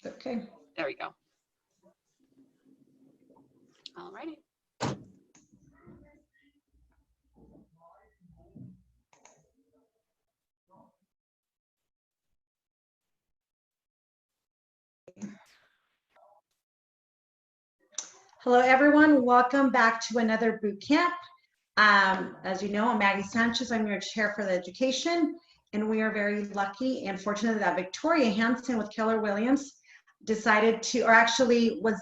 Okay. There we go. All righty. Hello, everyone. Welcome back to another boot camp. As you know, I'm Maggie Sanchez. I'm your chair for the education, and we are very lucky and fortunate that Victoria Hanson with Keller Williams decided to, or actually was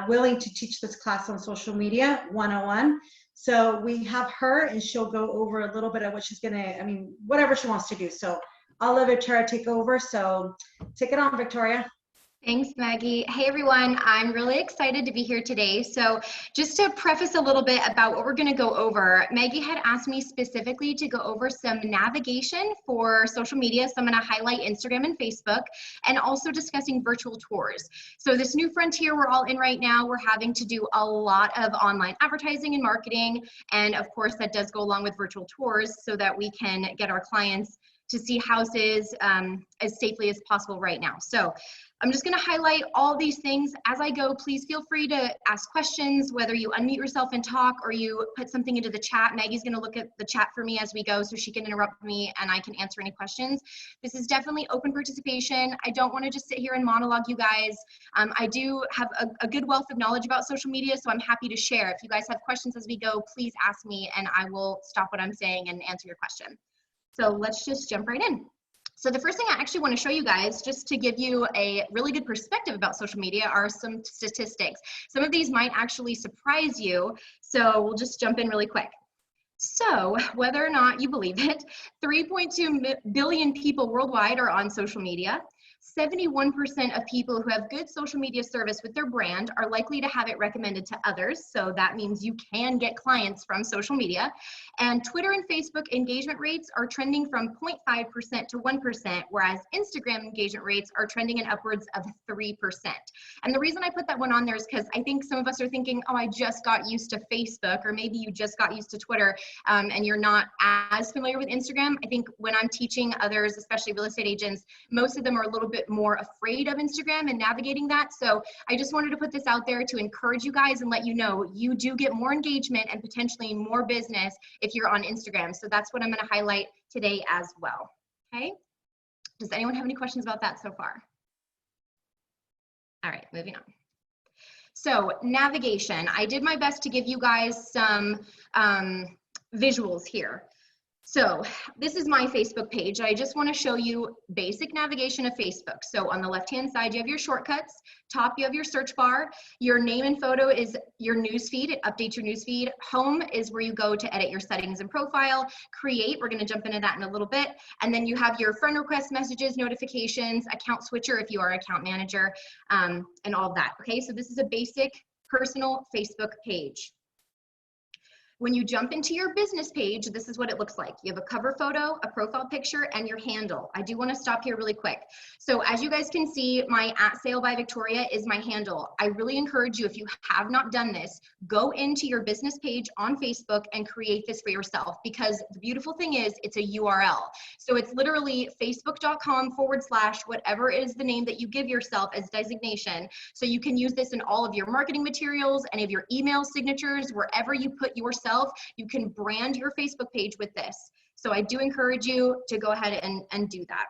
willing to teach this class on social media 101. So we have her, and she'll go over a little bit of what she's gonna, whatever she wants to do. So I'll let Victoria take over. So take it on, Victoria. Thanks, Maggie. Hey, everyone. I'm really excited to be here today. So just to preface a little bit about what we're going to go over, Maggie had asked me specifically to go over some navigation for social media. So I'm going to highlight Instagram and Facebook, and also discussing virtual tours. So this new frontier we're all in right now, we're having to do a lot of online advertising and marketing. And of course, that does go along with virtual tours so that we can get our clients to see houses as safely as possible right now. So I'm just going to highlight all these things as I go. Please feel free to ask questions, whether you unmute yourself and talk or you put something into the chat. Maggie's going to look at the chat for me as we go so she can interrupt me and I can answer any questions. This is definitely open participation. I don't want to just sit here and monologue you guys. I do have a good wealth of knowledge about social media, so I'm happy to share. If you guys have questions as we go, please ask me and I will stop what I'm saying and answer your question. So let's just jump right in. So the first thing I actually want to show you guys, just to give you a really good perspective about social media, are some statistics. Some of these might actually surprise you, so we'll just jump in really quick. So whether or not you believe it, 3.2 billion people worldwide are on social media. 71% of people who have good social media service with their brand are likely to have it recommended to others. So that means you can get clients from social media. And Twitter and Facebook engagement rates are trending from 0.5% to 1%, whereas Instagram engagement rates are trending in upwards of 3%. And the reason I put that one on there is because I think some of us are thinking, oh, I just got used to Facebook, or maybe you just got used to Twitter and you're not as familiar with Instagram. I think when I'm teaching others, especially real estate agents, most of them are a little bit more afraid of Instagram and navigating that. So I just wanted to put this out there to encourage you guys and let you know you do get more engagement and potentially more business if you're on Instagram. So that's what I'm going to highlight today as well. Okay. Does anyone have any questions about that so far? All right, moving on. So navigation, I did my best to give you guys some visuals here. So this is my Facebook page. I just want to show you basic navigation of Facebook. So on the left-hand side, you have your shortcuts. Top, you have your search bar. Your name and photo is your news feed. It updates your news feed. Home is where you go to edit your settings and profile. Create, we're going to jump into that in a little bit. And then you have your friend requests, messages, notifications, account switcher if you are an account manager, and all of that. Okay, so this is a basic personal Facebook page. When you jump into your business page, this is what it looks like. You have a cover photo, a profile picture, and your handle. I do want to stop here really quick. So as you guys can see, my @SaleByVictoria is my handle. I really encourage you, if you have not done this, go into your business page on Facebook and create this for yourself, because the beautiful thing is it's a URL. So it's literally facebook.com/ whatever is the name that you give yourself as designation. So you can use this in all of your marketing materials, any of your email signatures, wherever you put yourself, you can brand your Facebook page with this. So I do encourage you to go ahead and do that.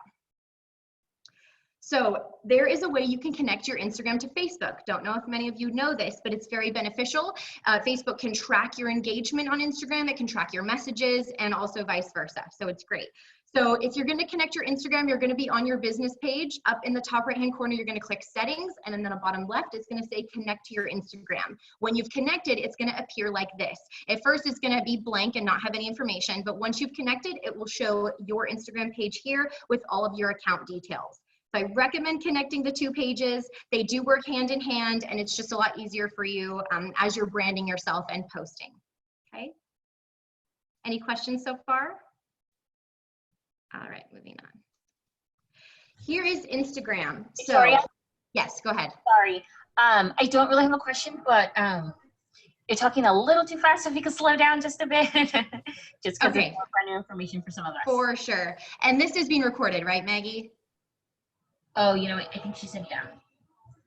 So there is a way you can connect your Instagram to Facebook. Don't know if many of you know this, but it's very beneficial. Facebook can track your engagement on Instagram. It can track your messages and also vice versa. So it's great. So if you're going to connect your Instagram, you're going to be on your business page. Up in the top right-hand corner, you're going to click settings, and then on the bottom left, it's going to say connect to your Instagram. When you've connected, it's going to appear like this. At first, it's going to be blank and not have any information, but once you've connected, it will show your Instagram page here with all of your account details. So I recommend connecting the two pages. They do work hand in hand, and it's just a lot easier for you as you're branding yourself and posting. Okay. Any questions so far? All right, moving on. Here is Instagram. Victoria? So, yes, go ahead. Sorry. I don't really have a question, but you're talking a little too fast, so if you could slow down just a bit. Just because it's more brand new information for some of us. For sure. And this is being recorded, right, Maggie? Oh, you know what? I think she said down.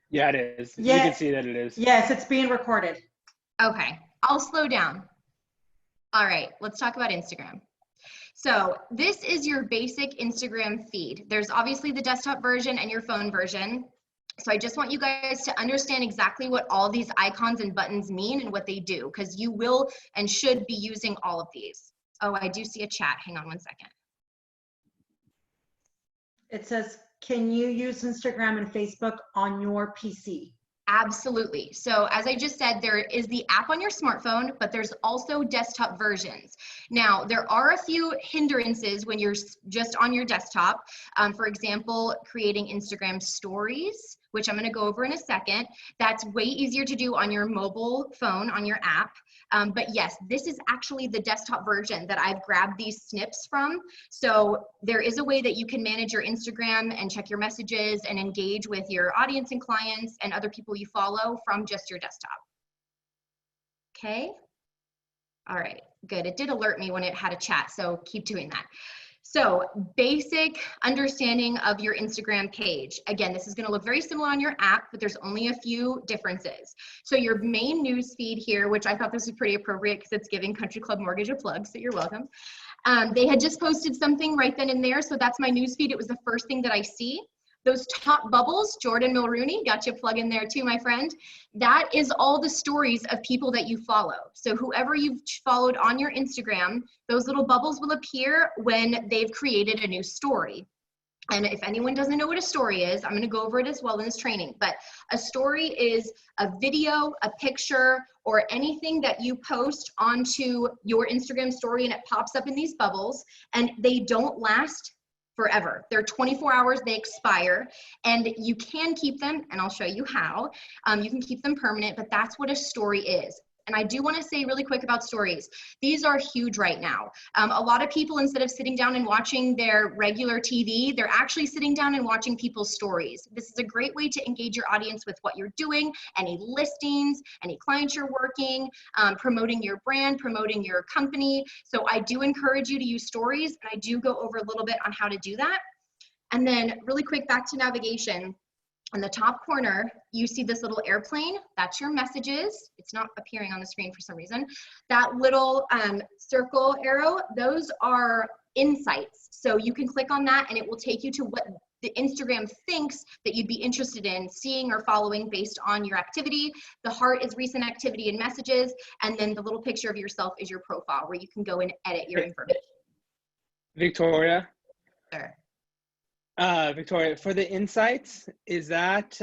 Yeah, it is. Yeah. You can see that it is. Yes, it's being recorded. Okay, I'll slow down. All right, let's talk about Instagram. So this is your basic Instagram feed. There's obviously the desktop version and your phone version. So I just want you guys to understand exactly what all these icons and buttons mean and what they do, because you will and should be using all of these. Oh, I do see a chat. Hang on one second. It says, can you use Instagram and Facebook on your PC? Absolutely. So as I just said, there is the app on your smartphone, but there's also desktop versions. Now, there are a few hindrances when you're just on your desktop. For example, creating Instagram stories, which I'm going to go over in a second. That's way easier to do on your mobile phone, on your app. But yes, this is actually the desktop version that I've grabbed these snips from. So there is a way that you can manage your Instagram and check your messages and engage with your audience and clients and other people you follow from just your desktop. Okay. All right, good. It did alert me when it had a chat, so keep doing that. So basic understanding of your Instagram page. Again, this is going to look very similar on your app, but there's only a few differences. So your main news feed here, which I thought this was pretty appropriate because it's giving Country Club Mortgage a plug, so you're welcome. They had just posted something right then and there, so that's my news feed. It was the first thing that I see. Those top bubbles, Jordan Mulrooney, got you a plug in there too, my friend. That is all the stories of people that you follow. So whoever you've followed on your Instagram, those little bubbles will appear when they've created a new story. And if anyone doesn't know what a story is, I'm going to go over it as well in this training. But a story is a video, a picture, or anything that you post onto your Instagram story and it pops up in these bubbles, and they don't last forever. They're 24 hours, they expire, and you can keep them, and I'll show you how. You can keep them permanent, but that's what a story is. And I do want to say really quick about stories. These are huge right now. A lot of people, instead of sitting down and watching their regular TV, they're actually sitting down and watching people's stories. This is a great way to engage your audience with what you're doing, any listings, any clients you're working, promoting your brand, promoting your company. So I do encourage you to use stories, and I do go over a little bit on how to do that. And then really quick, back to navigation. On the top corner, you see this little airplane. That's your messages. It's not appearing on the screen for some reason. That little circle arrow, those are insights. So you can click on that and it will take you to what the Instagram thinks that you'd be interested in seeing or following based on your activity. The heart is recent activity and messages. And then the little picture of yourself is your profile where you can go and edit your information. Victoria? Sure. Victoria, for the insights, is that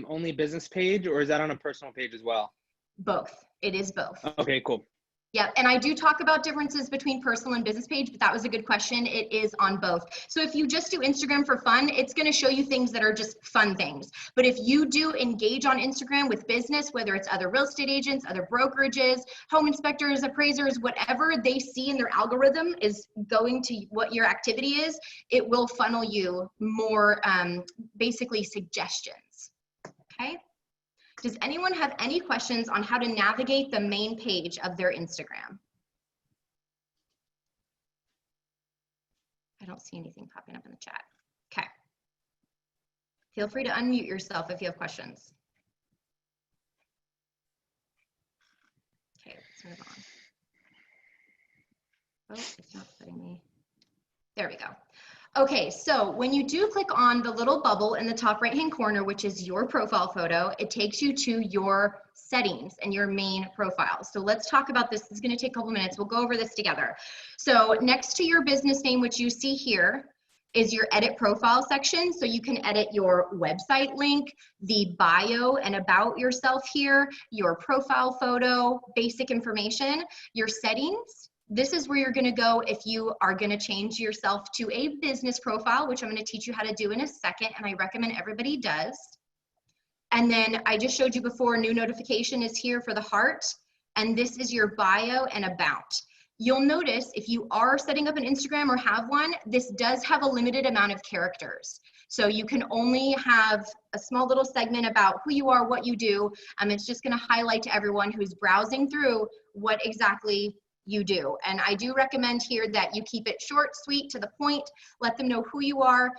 only business page or is that on a personal page as well? Both. It is both. Okay, cool. Yeah, and I do talk about differences between personal and business page, but that was a good question. It is on both. So if you just do Instagram for fun, it's going to show you things that are just fun things. But if you do engage on Instagram with business, whether it's other real estate agents, other brokerages, home inspectors, appraisers, whatever they see in their algorithm is going to what your activity is, it will funnel you more basically suggestions. Okay. Does anyone have any questions on how to navigate the main page of their Instagram? I don't see anything popping up in the chat. Okay. Feel free to unmute yourself if you have questions. Okay, let's move on. Oh, it's not letting me. There we go. Okay, so when you do click on the little bubble in the top right-hand corner, which is your profile photo, it takes you to your settings and your main profile. So let's talk about this. This is going to take a couple minutes. We'll go over this together. So next to your business name, which you see here, is your edit profile section. So you can edit your website link, the bio and about yourself here, your profile photo, basic information, your settings. This is where you're going to go if you are going to change yourself to a business profile, which I'm going to teach you how to do in a second, and I recommend everybody does. And then I just showed you before, new notification is here for the heart, and this is your bio and about. You'll notice if you are setting up an Instagram or have one, this does have a limited amount of characters. So you can only have a small little segment about who you are, what you do. It's just going to highlight to everyone who's browsing through what exactly you do. And I do recommend here that you keep it short, sweet, to the point. Let them know who you are.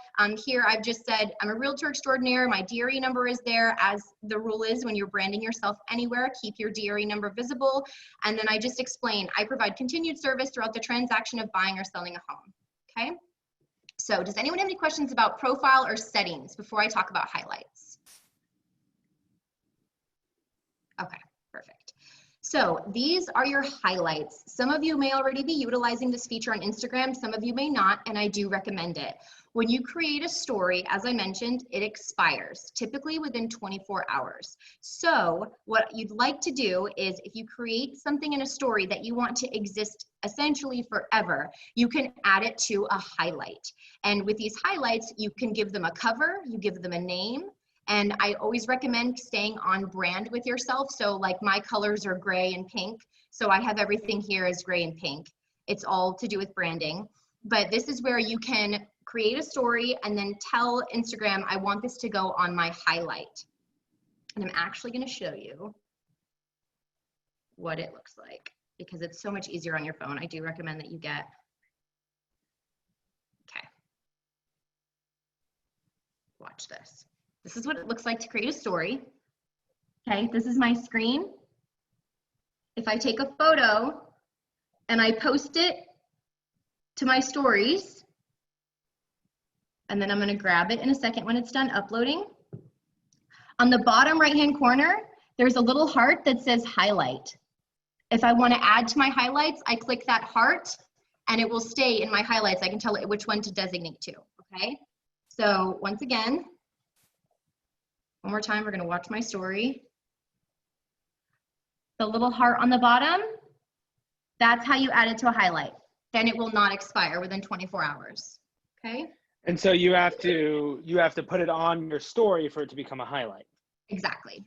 Here I've just said, I'm a realtor extraordinaire. My DRE number is there, as the rule is when you're branding yourself anywhere, keep your DRE number visible. And then I just explain, I provide continued service throughout the transaction of buying or selling a home, okay? So does anyone have any questions about profile or settings before I talk about highlights? Okay, perfect. So these are your highlights. Some of you may already be utilizing this feature on Instagram, some of you may not, and I do recommend it. When you create a story, as I mentioned, it expires, typically within 24 hours. So what you'd like to do is if you create something in a story that you want to exist essentially forever, you can add it to a highlight. And with these highlights, you can give them a cover, you give them a name, and I always recommend staying on brand with yourself. So like my colors are gray and pink, so I have everything here as gray and pink. It's all to do with branding. But this is where you can create a story and then tell Instagram, I want this to go on my highlight. And I'm actually going to show you what it looks like because it's so much easier on your phone. I do recommend that you get, okay. Watch this. This is what it looks like to create a story. Okay, this is my screen. If I take a photo and I post it to my stories, and then I'm going to grab it in a second when it's done uploading. On the bottom right-hand corner, there's a little heart that says highlight. If I want to add to my highlights, I click that heart and it will stay in my highlights. I can tell it which one to designate to, okay? So once again, one more time, we're going to watch my story. The little heart on the bottom, that's how you add it to a highlight. Then it will not expire within 24 hours, okay? And so you have to put it on your story for it to become a highlight. Exactly.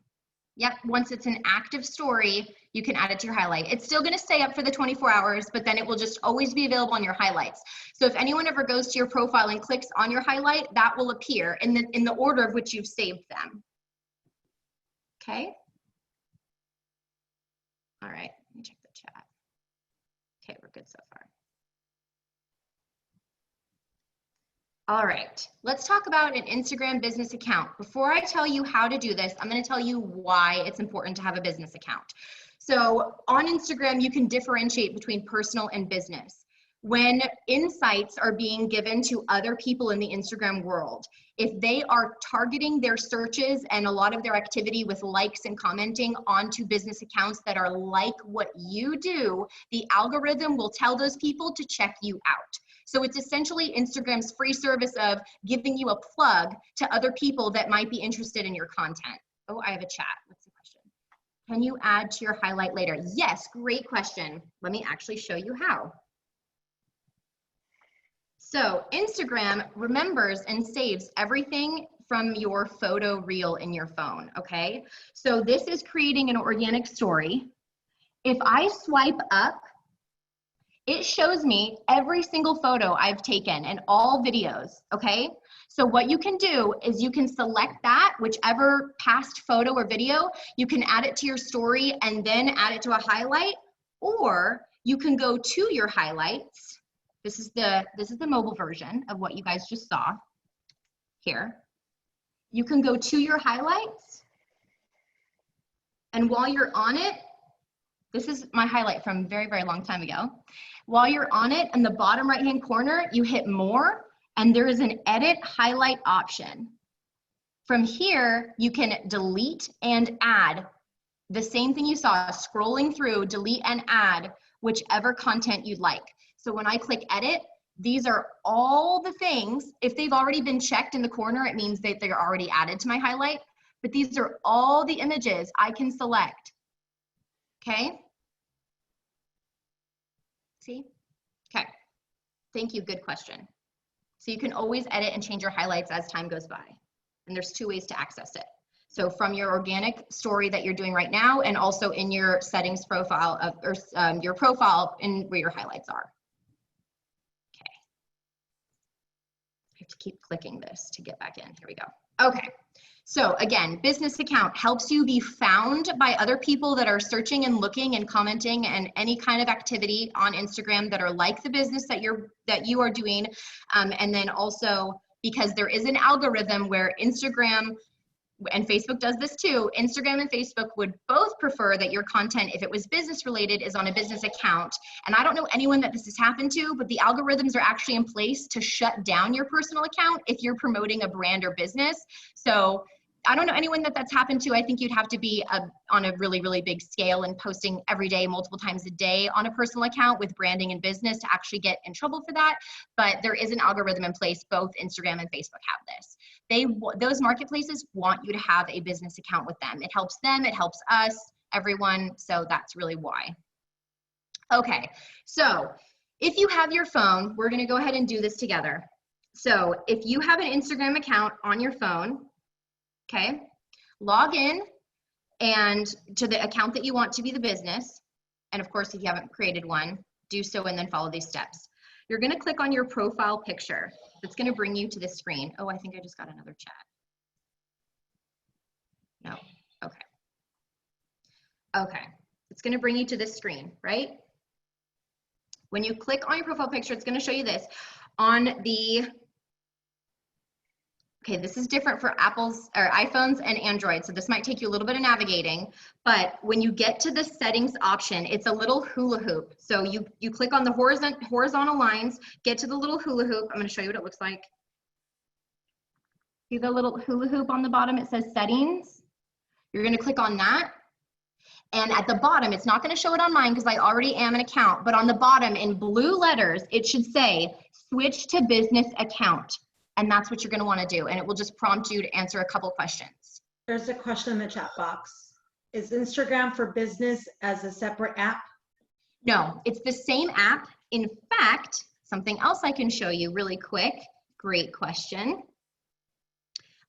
Yep, once it's an active story, you can add it to your highlight. It's still gonna stay up for the 24 hours, but then it will just always be available on your highlights. So if anyone ever goes to your profile and clicks on your highlight, that will appear in the order of which you've saved them. Okay? All right, let me check the chat. Okay, we're good so far. All right, let's talk about an Instagram business account. Before I tell you how to do this, I'm going to tell you why it's important to have a business account. So on Instagram, you can differentiate between personal and business. When insights are being given to other people in the Instagram world, if they are targeting their searches and a lot of their activity with likes and commenting onto business accounts that are like what you do, the algorithm will tell those people to check you out. So it's essentially Instagram's free service of giving you a plug to other people that might be interested in your content. Oh, I have a chat. What's the question? Can you add to your highlight later? Yes, great question. Let me actually show you how. So Instagram remembers and saves everything from your photo reel in your phone, okay? So this is creating an organic story. If I swipe up, it shows me every single photo I've taken and all videos, okay? So what you can do is you can select that, whichever past photo or video, you can add it to your story and then add it to a highlight, or you can go to your highlights. This is the mobile version of what you guys just saw here. You can go to your highlights, and while you're on it, this is my highlight from a very, very long time ago. While you're on it, in the bottom right-hand corner, you hit more, and there is an edit highlight option. From here, you can delete and add the same thing you saw, scrolling through, delete and add whichever content you'd like. So when I click edit, these are all the things. If they've already been checked in the corner, it means that they're already added to my highlight. But these are all the images I can select. Okay? See? Okay. Thank you. Good question. So you can always edit and change your highlights as time goes by. And there's two ways to access it. So from your organic story that you're doing right now, and also in your settings profile of, or your profile in where your highlights are. Okay. I have to keep clicking this to get back in. Here we go. Okay. So again, business account helps you be found by other people that are searching and looking and commenting and any kind of activity on Instagram that are like the business that you are doing. And then also because there is an algorithm where Instagram and Facebook does this too. Instagram and Facebook would both prefer that your content, if it was business related, is on a business account. And I don't know anyone that this has happened to, but the algorithms are actually in place to shut down your personal account if you're promoting a brand or business. So I don't know anyone that that's happened to. I think you'd have to be on a really, really big scale and posting every day, multiple times a day on a personal account with branding and business to actually get in trouble for that. But there is an algorithm in place. Both Instagram and Facebook have this. Those marketplaces want you to have a business account with them. It helps them, it helps us, everyone. So that's really why. Okay, so if you have your phone, we're gonna go ahead and do this together. So if you have an Instagram account on your phone, okay, log in and to the account that you want to be the business. And of course, if you haven't created one, do so and then follow these steps. You're gonna click on your profile picture. It's gonna bring you to this screen. Oh, I think I just got another chat. No, okay. Okay, it's gonna bring you to this screen, right? When you click on your profile picture, it's gonna show you this. On the Okay, this is different for Apple's or iPhones and Android, so this might take you a little bit of navigating, but when you get to the settings option, it's a little hula hoop. So you click on the horizontal lines, get to the little hula hoop. I'm gonna show you what it looks like. See the little hula hoop on the bottom? It says settings. You're gonna click on that. And at the bottom, it's not gonna show it on mine because I already am an account, but on the bottom in blue letters, it should say switch to business account. And that's what you're going to want to do. And it will just prompt you to answer a couple questions. There's a question in the chat box. Is Instagram for business as a separate app? No, it's the same app. In fact, something else I can show you really quick. Great question.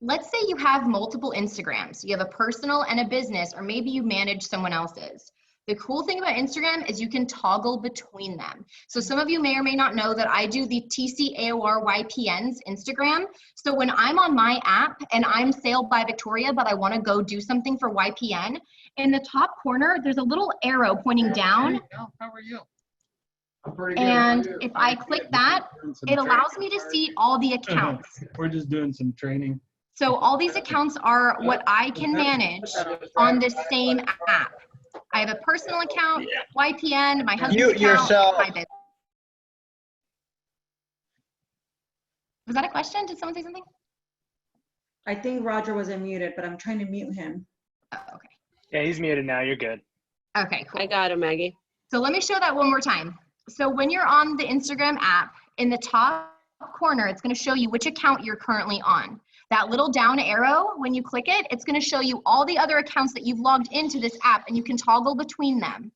Let's say you have multiple Instagrams. You have a personal and a business, or maybe you manage someone else's. The cool thing about Instagram is you can toggle between them. So some of you may or may not know that I do the TCAOR YPN's Instagram. So when I'm on my app and I'm Sailed by Victoria, but I want to go do something for YPN, in the top corner, there's a little arrow pointing down. How are you? And if I click that, it allows me to see all the accounts. We're just doing some training. So all these accounts are what I can manage on this same app. I have a personal account, YPN, my husband's Mute account, yourself. my business. Was that a question? Did someone say something? I think Roger was unmuted, but I'm trying to mute him. Oh, okay. Yeah, he's muted now. You're good. Okay, cool. I got him, Maggie. So let me show that one more time. So when you're on the Instagram app, in the top corner, it's going to show you which account you're currently on. That little down arrow, when you click it, it's going to show you all the other accounts that you've logged into this app, and you can toggle between them.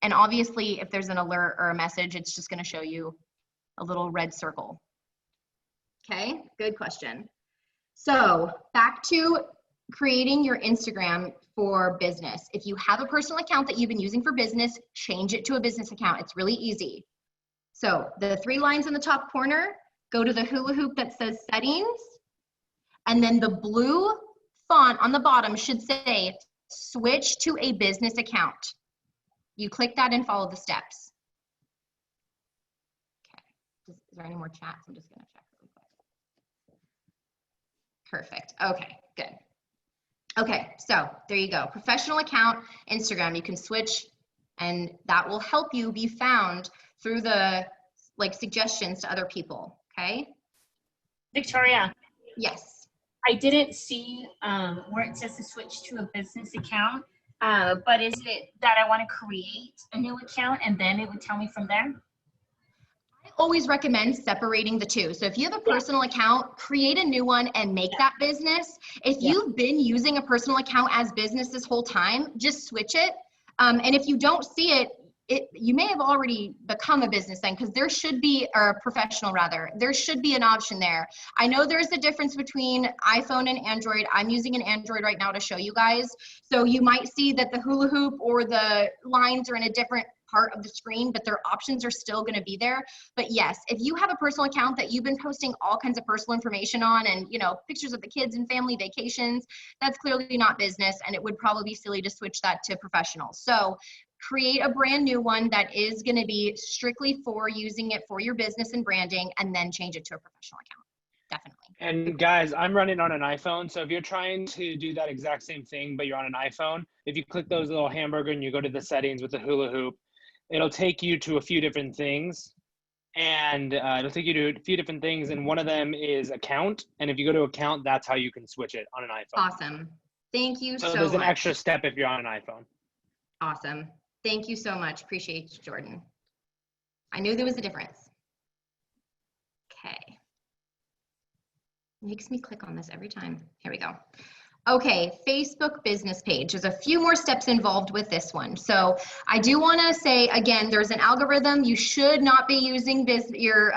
And obviously, if there's an alert or a message, it's just going to show you a little red circle. Okay, good question. So back to creating your Instagram for business. If you have a personal account that you've been using for business, change it to a business account. It's really easy. So the 3 lines in the top corner, go to the hula hoop that says settings, and then the blue font on the bottom should say switch to a business account. You click that and follow the steps. Okay, is there any more chats? I'm just gonna check really quick. Perfect, okay, good. Okay, so there you go. Professional account, Instagram, you can switch, and that will help you be found through the suggestions to other people. Okay. Victoria, Yes. I didn't see where it says to switch to a business account, but is it that I want to create a new account and then it would tell me from there? I always recommend separating the two. So if you have a personal account, create a new one and make that business. If you've been using a personal account as business this whole time, just switch it. And if you don't see it, you may have already become a business then, because there should be, or a professional rather, there should be an option there. I know there's a difference between iPhone and Android. I'm using an Android right now to show you guys. So you might see that the hula hoop or the lines are in a different part of the screen, but their options are still going to be there. But yes, if you have a personal account that you've been posting all kinds of personal information on and, you know, pictures of the kids and family vacations, that's clearly not business, and it would probably be silly to switch that to professional. So create a brand new one that is going to be strictly for using it for your business and branding, and then change it to a professional account. Definitely. And guys, I'm running on an iPhone. So if you're trying to do that exact same thing, but you're on an iPhone, if you click those little hamburger and you go to the settings with the hula hoop, it'll take you to a few different things. And it'll take you to a few different things. And one of them is account. And if you go to account, that's how you can switch it on an iPhone. Awesome. Thank you so much. So there's an extra step if you're on an iPhone. Awesome. Thank you so much. Appreciate you, Jordan. I knew there was a difference. Okay. Makes me click on this every time. Here we go. Okay, Facebook business page. There's a few more steps involved with this one. So I do want to say, again, there's an algorithm. You should not be using your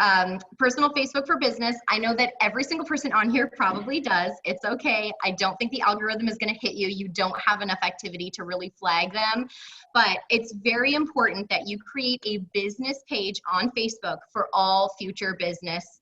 personal Facebook for business. I know that every single person on here probably does. It's okay. I don't think the algorithm is going to hit you. You don't have enough activity to really flag them. But it's very important that you create a business page on Facebook for all future business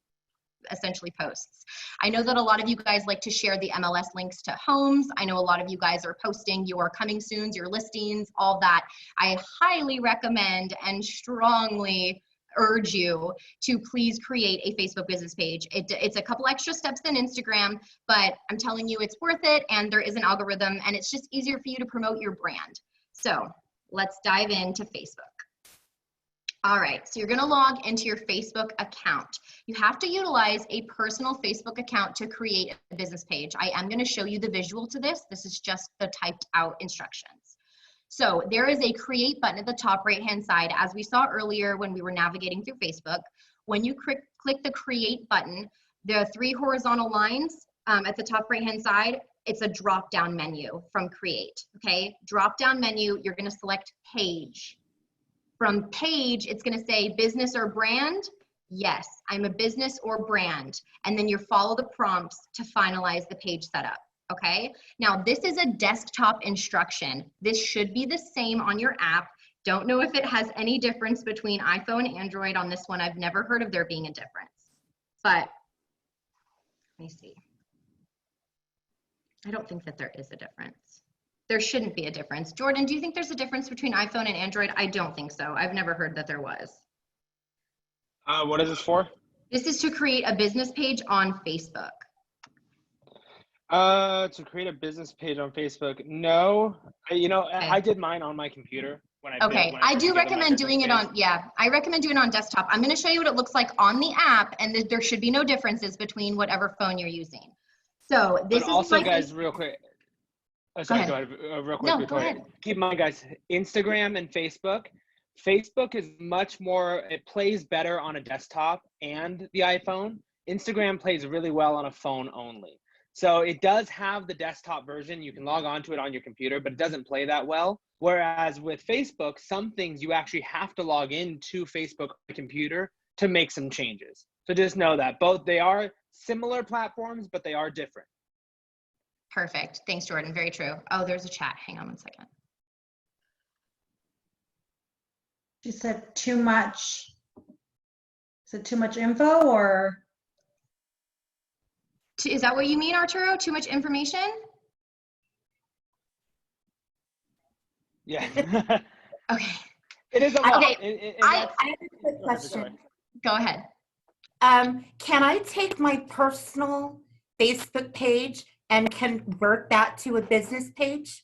essentially posts. I know that a lot of you guys like to share the MLS links to homes. I know a lot of you guys are posting your coming soons, your listings, all that. I highly recommend and strongly urge you to please create a Facebook business page. It's a couple extra steps than Instagram, but I'm telling you it's worth it, and there is an algorithm, and it's just easier for you to promote your brand. So let's dive into Facebook. All right, so you're gonna log into your Facebook account. You have to utilize a personal Facebook account to create a business page. I am gonna show you the visual to this. This is just the typed out instructions. So there is a create button at the top right-hand side. As we saw earlier when we were navigating through Facebook, when you click the create button, there are 3 horizontal lines at the top right-hand side. It's a drop-down menu from create, okay? Drop-down menu, you're gonna select page. From page, it's gonna say business or brand. Yes, I'm a business or brand. And then you follow the prompts to finalize the page setup, okay? Now, this is a desktop instruction. This should be the same on your app. Don't know if it has any difference between iPhone and Android on this one. I've never heard of there being a difference. But, let me see. I don't think that there is a difference. There shouldn't be a difference. Jordan, do you think there's a difference between iPhone and Android? I don't think so. I've never heard that there was. What is this for? This is to create a business page on Facebook. To create a business page on Facebook. No, Okay. I did mine on my computer. Okay, I do recommend doing it on, I recommend doing it on desktop. I'm gonna show you what it looks like on the app, and there should be no differences between whatever phone you're using. So this is also, my guys, real quick. Sorry, go ahead. Real quick, No, go Victoria. ahead. Keep in mind, guys, Instagram and Facebook. Facebook is much more, it plays better on a desktop and the iPhone. Instagram plays really well on a phone only. So it does have the desktop version. You can log on to it on your computer, but it doesn't play that well. Whereas with Facebook, some things you actually have to log into Facebook on the computer to make some changes. So just know that they are similar platforms, but they are different. Perfect. Thanks, Jordan. Very true. Oh, there's a chat. Hang on one second. She said too much. Is it too much info or? Is that what you mean, Arturo? Too much information? Yeah. Okay. It is a lot. Okay. I have a quick question. Go ahead. Can I take my personal Facebook page and convert that to a business page?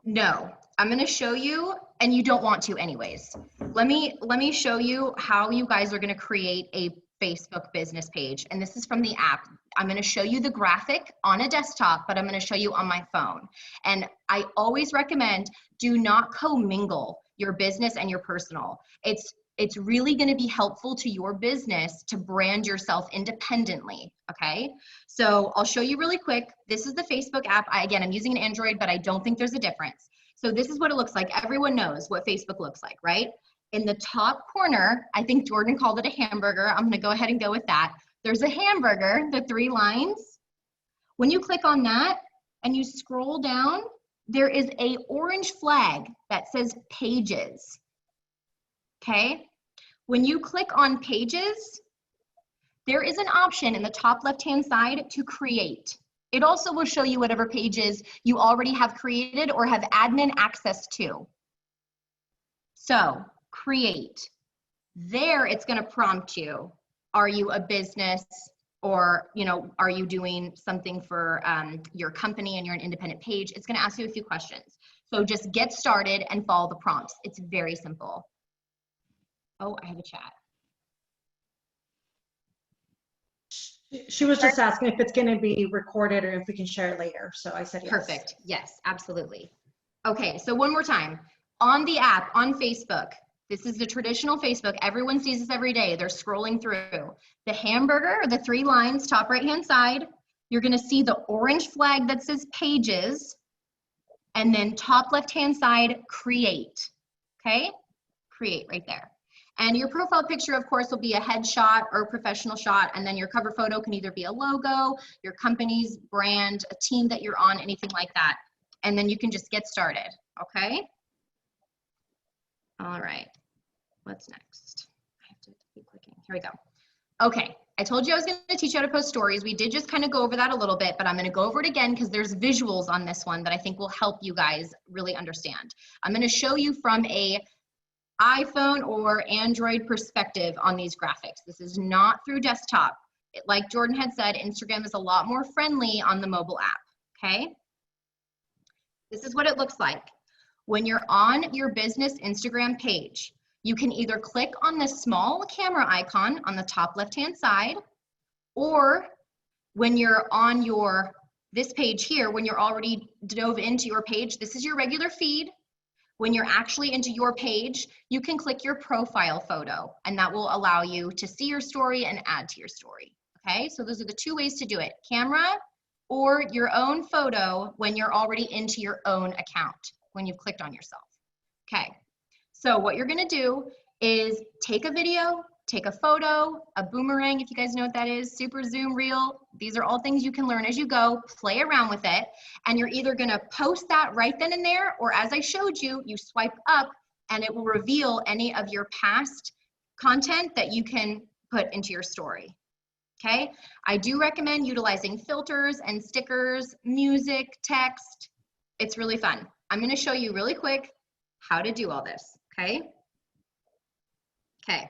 No, I'm going to show you, and you don't want to anyways. Let me show you how you guys are going to create a Facebook business page. And this is from the app. I'm going to show you the graphic on a desktop, but I'm going to show you on my phone. And I always recommend do not commingle your business and your personal. It's really going to be helpful to your business to brand yourself independently, okay? So I'll show you really quick. This is the Facebook app. Again, I'm using an Android, but I don't think there's a difference. So this is what it looks like. Everyone knows what Facebook looks like, right? In the top corner, I think Jordan called it a hamburger. I'm going to go ahead and go with that. There's a hamburger, the 3 lines. When you click on that and you scroll down, there is an orange flag that says pages. okay? When you click on pages, there is an option in the top left-hand side to create. It also will show you whatever pages you already have created or have admin access to. So, create. There, it's going to prompt you. Are you a business, or are you doing something for your company and you're an independent page? It's going to ask you a few questions. So just get started and follow the prompts. It's very simple. Oh, I have a chat. She was just asking if it's going to be recorded or if we can share it later. So I said yes. Perfect. Yes, absolutely. Okay, so one more time. On the app, on Facebook, this is the traditional Facebook. Everyone sees this every day. They're scrolling through. The hamburger, or the 3 lines, top right-hand side, you're going to see the orange flag that says pages, and then top left-hand side, create. Okay? Create right there. And your profile picture, of course, will be a headshot or a professional shot, and then your cover photo can either be a logo, your company's brand, a team that you're on, anything like that. And then you can just get started, okay? All right, what's next? I have to keep clicking. Here we go. Okay, I told you I was going to teach you how to post stories. We did just kind of go over that a little bit, but I'm going to go over it again because there's visuals on this one that I think will help you guys really understand. I'm going to show you from a iPhone or Android perspective on these graphics. This is not through desktop. Like Jordan had said, Instagram is a lot more friendly on the mobile app, okay? This is what it looks like. When you're on your business Instagram page, you can either click on the small camera icon on the top left-hand side, or when you're on this page here, when you're already dove into your page, this is your regular feed. When you're actually into your page, you can click your profile photo, and that will allow you to see your story and add to your story, okay? So those are the 2 ways to do it, camera or your own photo when you're already into your own account, when you've clicked on yourself. Okay, so what you're gonna do is take a video, take a photo, a boomerang, if you guys know what that is, super zoom reel. These are all things you can learn as you go, play around with it, and you're either gonna post that right then and there, or as I showed you, you swipe up and it will reveal any of your past content that you can put into your story. Okay, I do recommend utilizing filters and stickers, music, text. It's really fun. I'm gonna show you really quick how to do all this, okay? Okay,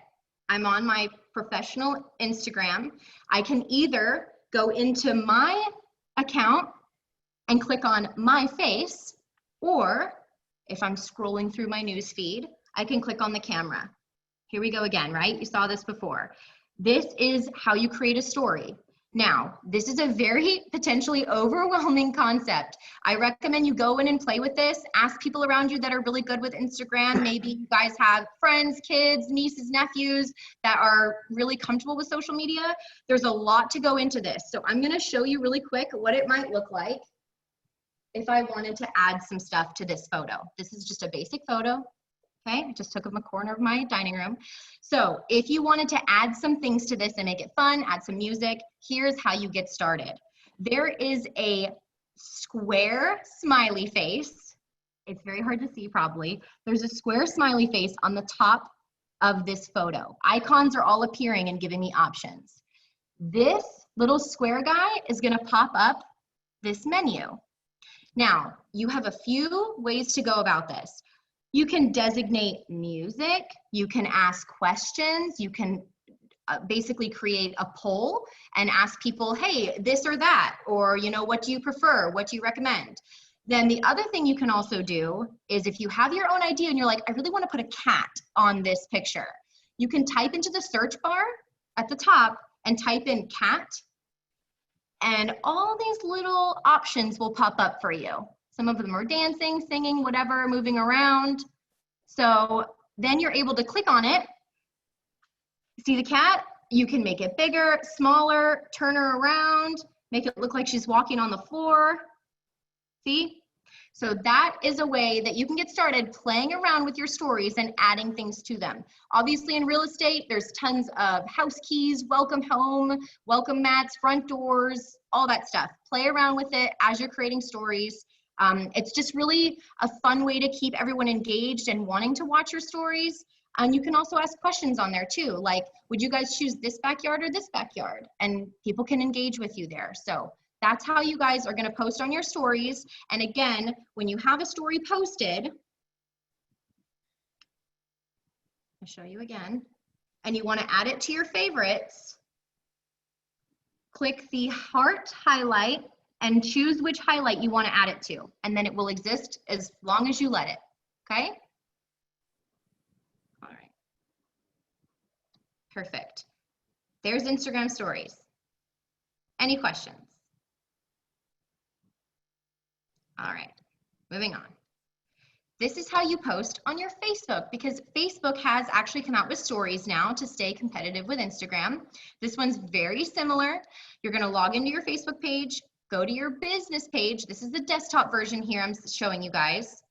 I'm on my professional Instagram. I can either go into my account and click on my face, or if I'm scrolling through my news feed, I can click on the camera. Here we go again, right? You saw this before. This is how you create a story. Now, this is a very potentially overwhelming concept. I recommend you go in and play with this. Ask people around you that are really good with Instagram. Maybe you guys have friends, kids, nieces, nephews that are really comfortable with social media. There's a lot to go into this. So I'm gonna show you really quick what it might look like if I wanted to add some stuff to this photo. This is just a basic photo. Okay, I just took a corner of my dining room. So if you wanted to add some things to this and make it fun, add some music, here's how you get started. There is a square smiley face. It's very hard to see probably. There's a square smiley face on the top of this photo. Icons are all appearing and giving me options. This little square guy is gonna pop up this menu. Now, you have a few ways to go about this. You can designate music, you can ask questions, you can basically create a poll and ask people, hey, this or that, or what do you prefer, what do you recommend? Then the other thing you can also do is if you have your own idea and you're like, I really want to put a cat on this picture, you can type into the search bar at the top and type in cat, and all these little options will pop up for you. Some of them are dancing, singing, whatever, moving around. So then you're able to click on it. See the cat? You can make it bigger, smaller, turn her around, make it look like she's walking on the floor. See? So that is a way that you can get started playing around with your stories and adding things to them. Obviously in real estate, there's tons of house keys, welcome home, welcome mats, front doors, all that stuff. Play around with it as you're creating stories. It's just really a fun way to keep everyone engaged and wanting to watch your stories. And you can also ask questions on there too, like, would you guys choose this backyard or this backyard? And people can engage with you there. So that's how you guys are gonna post on your stories. And again, when you have a story posted, I'll show you again, and you wanna add it to your favorites, click the heart highlight and choose which highlight you wanna add it to. And then it will exist as long as you let it, okay? All right. Perfect. There's Instagram stories. Any questions? All right, moving on. This is how you post on your Facebook, because Facebook has actually come out with stories now to stay competitive with Instagram. This one's very similar. You're gonna log into your Facebook page, go to your business page. This is the desktop version here I'm showing you guys.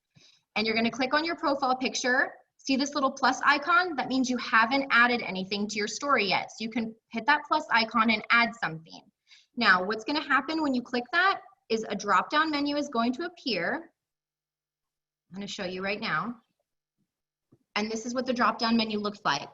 And you're gonna click on your profile picture. See this little plus icon? That means you haven't added anything to your story yet. So you can hit that plus icon and add something. Now, what's gonna happen when you click that is a drop-down menu is going to appear. I'm going to show you right now. And this is what the drop-down menu looks like.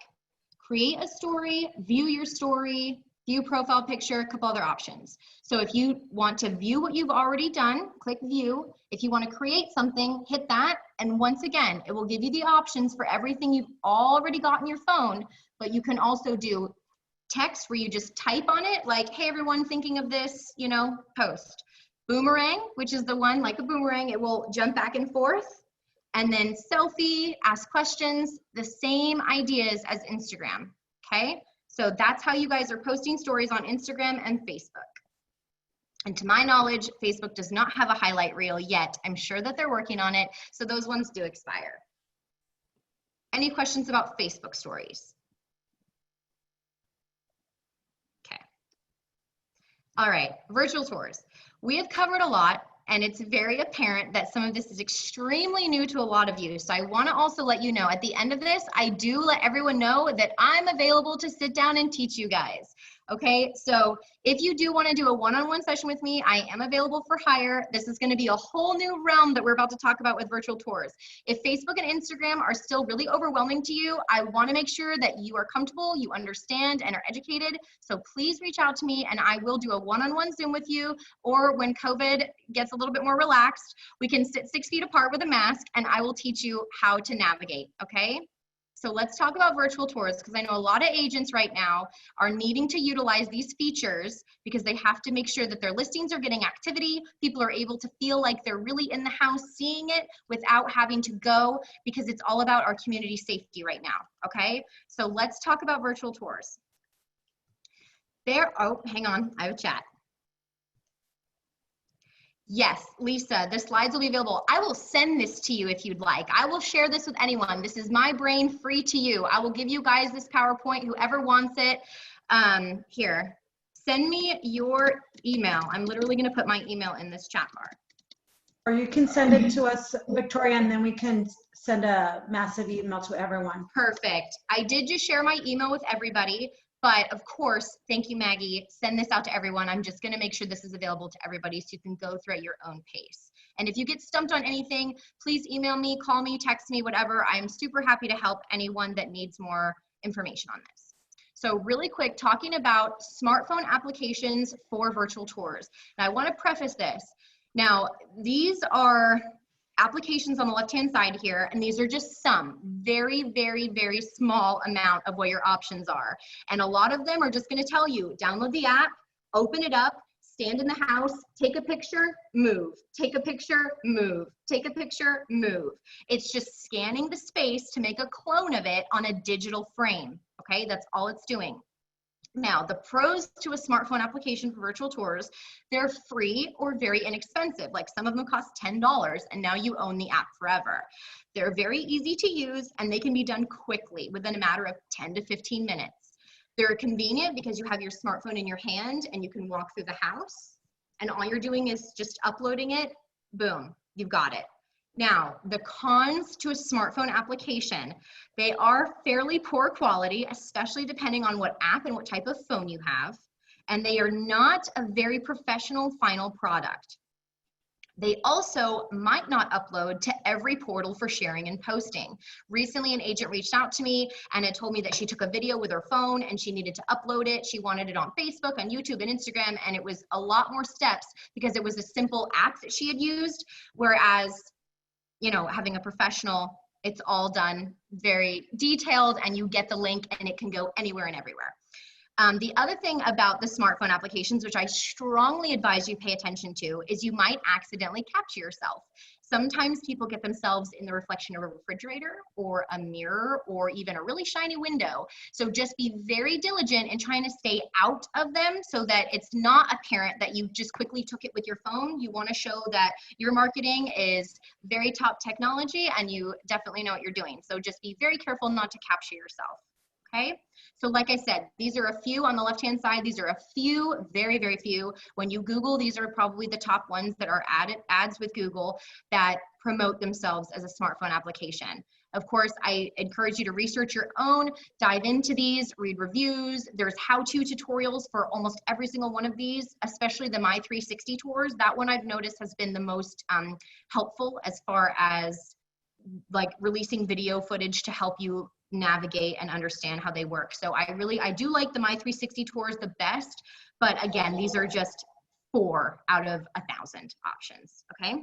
Create a story, view your story, view profile picture, a couple other options. So if you want to view what you've already done, click view. If you want to create something, hit that. And once again, it will give you the options for everything you've already got in your phone, but you can also do text where you just type on it, like, hey, everyone, thinking of this, you know, post. Boomerang, which is the one like a boomerang, it will jump back and forth. And then selfie, ask questions, the same ideas as Instagram, okay? So that's how you guys are posting stories on Instagram and Facebook. And to my knowledge, Facebook does not have a highlight reel yet. I'm sure that they're working on it, so those ones do expire. Any questions about Facebook stories? Okay. All right, virtual tours. We have covered a lot, and it's very apparent that some of this is extremely new to a lot of you. So I want to also let you know at the end of this, I do let everyone know that I'm available to sit down and teach you guys. Okay, so if you do want to do a one-on-one session with me, I am available for hire. This is going to be a whole new realm that we're about to talk about with virtual tours. If Facebook and Instagram are still really overwhelming to you, I want to make sure that you are comfortable, you understand, and are educated. So please reach out to me and I will do a one-on-one Zoom with you, or when COVID gets a little bit more relaxed, we can sit 6 feet apart with a mask and I will teach you how to navigate, okay? So let's talk about virtual tours, because I know a lot of agents right now are needing to utilize these features because they have to make sure that their listings are getting activity. People are able to feel like they're really in the house seeing it without having to go, because it's all about our community safety right now, okay? So let's talk about virtual tours. Oh, hang on, I have a chat. Yes, Lisa, the slides will be available. I will send this to you if you'd like. I will share this with anyone. This is my brain, free to you. I will give you guys this PowerPoint, whoever wants it. Here, send me your email. I'm literally gonna put my email in this chat bar. Or you can send it to us, Victoria, and then we can send a massive email to everyone. Perfect. I did just share my email with everybody. But of course, thank you, Maggie. Send this out to everyone. I'm just gonna make sure this is available to everybody so you can go through at your own pace. And if you get stumped on anything, please email me, call me, text me, whatever. I'm super happy to help anyone that needs more information on this. So really quick, talking about smartphone applications for virtual tours. Now I wanna preface this. Now, these are applications on the left-hand side here, and these are just some very, very, very small amount of what your options are. And a lot of them are just gonna tell you, download the app, open it up, stand in the house, take a picture, move, take a picture, move, take a picture, move. It's just scanning the space to make a clone of it on a digital frame, okay? That's all it's doing. Now, the pros to a smartphone application for virtual tours, they're free or very inexpensive. Like some of them cost $10 and now you own the app forever. They're very easy to use and they can be done quickly within a matter of 10 to 15 minutes. They're convenient because you have your smartphone in your hand and you can walk through the house and all you're doing is just uploading it, boom, you've got it. Now, the cons to a smartphone application, they are fairly poor quality, especially depending on what app and what type of phone you have, and they are not a very professional final product. They also might not upload to every portal for sharing and posting. Recently, an agent reached out to me and had told me that she took a video with her phone and she needed to upload it. She wanted it on Facebook, on YouTube, and Instagram, and it was a lot more steps because it was a simple app that she had used, whereas, you know, having a professional, it's all done very detailed and you get the link and it can go anywhere and everywhere. The other thing about the smartphone applications, which I strongly advise you pay attention to, is you might accidentally capture yourself. Sometimes people get themselves in the reflection of a refrigerator or a mirror or even a really shiny window. So just be very diligent in trying to stay out of them so that it's not apparent that you just quickly took it with your phone. You want to show that your marketing is very top technology and you definitely know what you're doing. So just be very careful not to capture yourself. Okay, so like I said, these are a few on the left-hand side. These are a few, very, very few. When you Google, these are probably the top ones that are ads with Google that promote themselves as a smartphone application. Of course, I encourage you to research your own, dive into these, read reviews. There's how-to tutorials for almost every single one of these, especially the My 360 tours. That one I've noticed has been the most helpful as far as like releasing video footage to help you navigate and understand how they work. So I do like the My 360 tours the best, but again, these are just 4 out of 1,000 options, okay?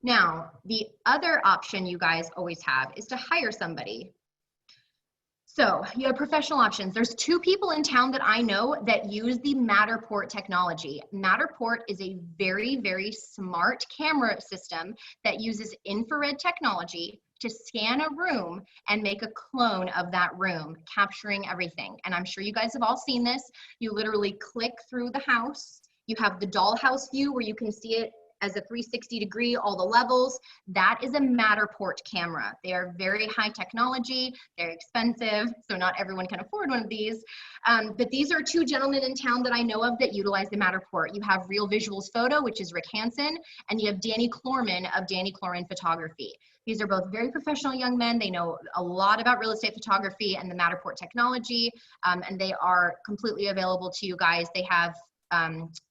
Now, the other option you guys always have is to hire somebody. So you have professional options. There's 2 people in town that I know that use the Matterport technology. Matterport is a very, very smart camera system that uses infrared technology to scan a room and make a clone of that room, capturing everything. And I'm sure you guys have all seen this. You literally click through the house. You have the dollhouse view where you can see it as a 360 degree, all the levels. That is a Matterport camera. They are very high technology, they're expensive, so not everyone can afford one of these. But these are 2 gentlemen in town that I know of that utilize the Matterport. You have Real Visuals Photo, which is Rick Hanson, and you have Danny Clorman of Danny Clorman Photography. These are both very professional young men. They know a lot about real estate photography and the Matterport technology, and they are completely available to you guys. They have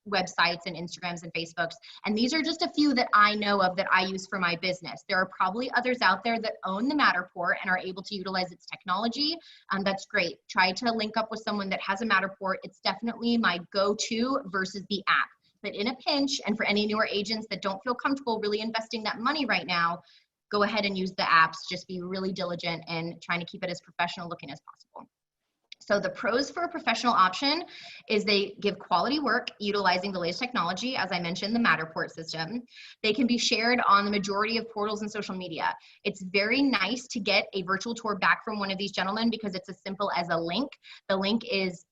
websites and Instagrams and Facebooks. And these are just a few that I know of that I use for my business. There are probably others out there that own the Matterport and are able to utilize its technology. That's great. Try to link up with someone that has a Matterport. It's definitely my go-to versus the app. But in a pinch, and for any newer agents that don't feel comfortable really investing that money right now, go ahead and use the apps. Just be really diligent and trying to keep it as professional looking as possible. So the pros for a professional option is they give quality work utilizing the latest technology, as I mentioned, the Matterport system. They can be shared on the majority of portals and social media. It's very nice to get a virtual tour back from one of these gentlemen because it's as simple as a link. The link is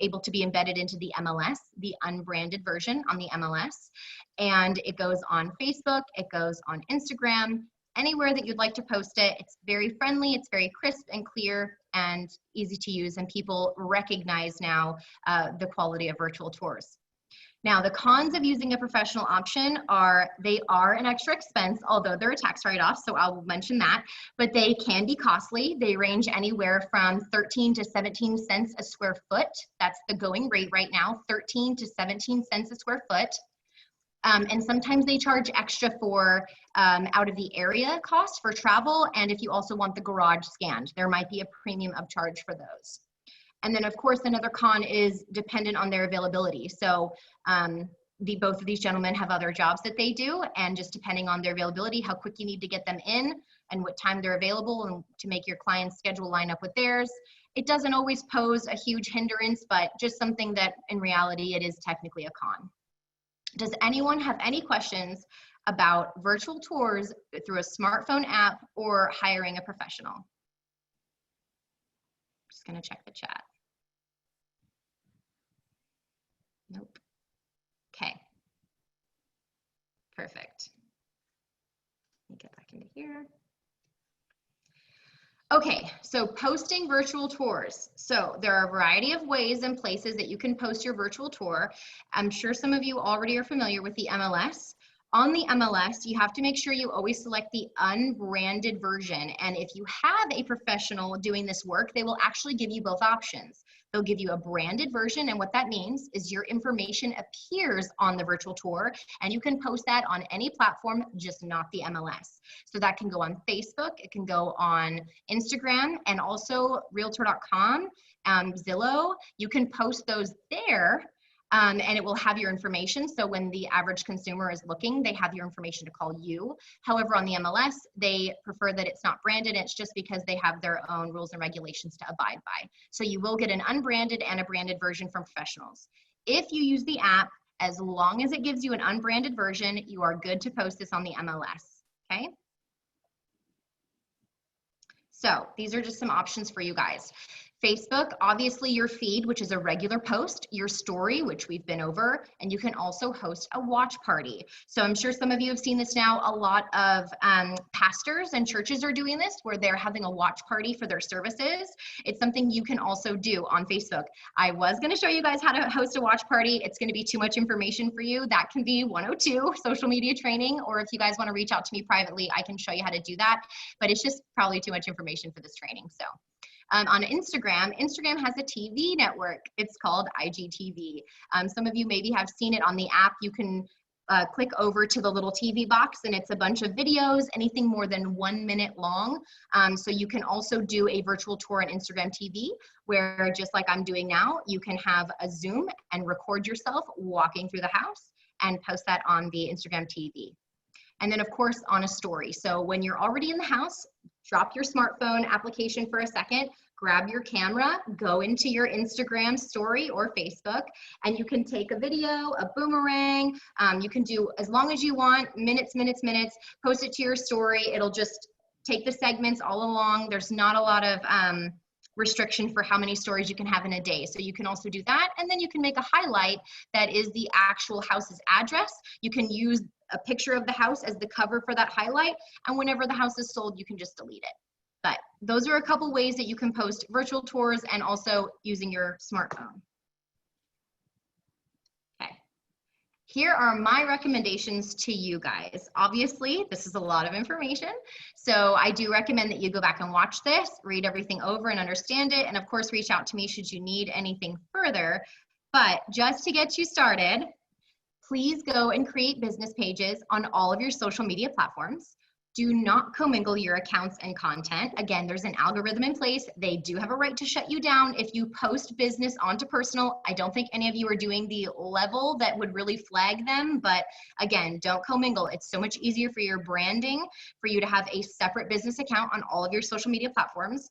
able to be embedded into the MLS, the unbranded version on the MLS, and it goes on Facebook, it goes on Instagram, anywhere that you'd like to post it. It's very friendly, it's very crisp and clear and easy to use, and people recognize now the quality of virtual tours. Now, the cons of using a professional option are they are an extra expense, although they're a tax write-off, so I'll mention that, but they can be costly. They range anywhere from 13 to 17 cents a square foot. That's the going rate right now, 13 to 17 cents a square foot. And sometimes they charge extra for out of the area cost for travel, and if you also want the garage scanned, there might be a premium upcharge for those. And then of course another con is dependent on their availability. So both of these gentlemen have other jobs that they do, and just depending on their availability, how quick you need to get them in and what time they're available and to make your client's schedule line up with theirs. It doesn't always pose a huge hindrance, but just something that in reality it is technically a con. Does anyone have any questions about virtual tours through a smartphone app or hiring a professional? Just gonna check the chat. Nope. Okay. Perfect. Let me get back into here. Okay, so posting virtual tours. So there are a variety of ways and places that you can post your virtual tour. I'm sure some of you already are familiar with the MLS. On the MLS, you have to make sure you always select the unbranded version. And if you have a professional doing this work, they will actually give you both options. They'll give you a branded version, and what that means is your information appears on the virtual tour, and you can post that on any platform, just not the MLS. So that can go on Facebook, it can go on Instagram, and also Realtor.com, Zillow. You can post those there. And it will have your information. So when the average consumer is looking, they have your information to call you. However, on the MLS, they prefer that it's not branded. It's just because they have their own rules and regulations to abide by. So you will get an unbranded and a branded version from professionals. If you use the app, as long as it gives you an unbranded version, you are good to post this on the MLS, okay? So these are just some options for you guys. Facebook, obviously your feed, which is a regular post, your story, which we've been over, and you can also host a watch party. So I'm sure some of you have seen this now. A lot of pastors and churches are doing this where they're having a watch party for their services. It's something you can also do on Facebook. I was going to show you guys how to host a watch party. It's going to be too much information for you. That can be 102 social media training, or if you guys want to reach out to me privately, I can show you how to do that, but it's just probably too much information for this training. So on Instagram, Instagram has a TV network. It's called IGTV. Some of you maybe have seen it on the app. You can click over to the little TV box, and it's a bunch of videos, anything more than 1 minute long. So you can also do a virtual tour on Instagram TV, where just like I'm doing now, you can have a Zoom and record yourself walking through the house and post that on the Instagram TV. And then of course on a story. So when you're already in the house, drop your smartphone application for a second, grab your camera, go into your Instagram story or Facebook, and you can take a video, a boomerang. You can do as long as you want, minutes, post it to your story. It'll just take the segments all along. There's not a lot of restriction for how many stories you can have in a day. So you can also do that. And then you can make a highlight that is the actual house's address. You can use a picture of the house as the cover for that highlight. And whenever the house is sold, you can just delete it. But those are a couple ways that you can post virtual tours and also using your smartphone. Okay. Here are my recommendations to you guys. Obviously, this is a lot of information. So I do recommend that you go back and watch this, read everything over and understand it. And of course, reach out to me should you need anything further. But just to get you started, please go and create business pages on all of your social media platforms. Do not commingle your accounts and content. Again, there's an algorithm in place. They do have a right to shut you down if you post business onto personal. I don't think any of you are doing the level that would really flag them, but again, don't commingle. It's so much easier for your branding for you to have a separate business account on all of your social media platforms.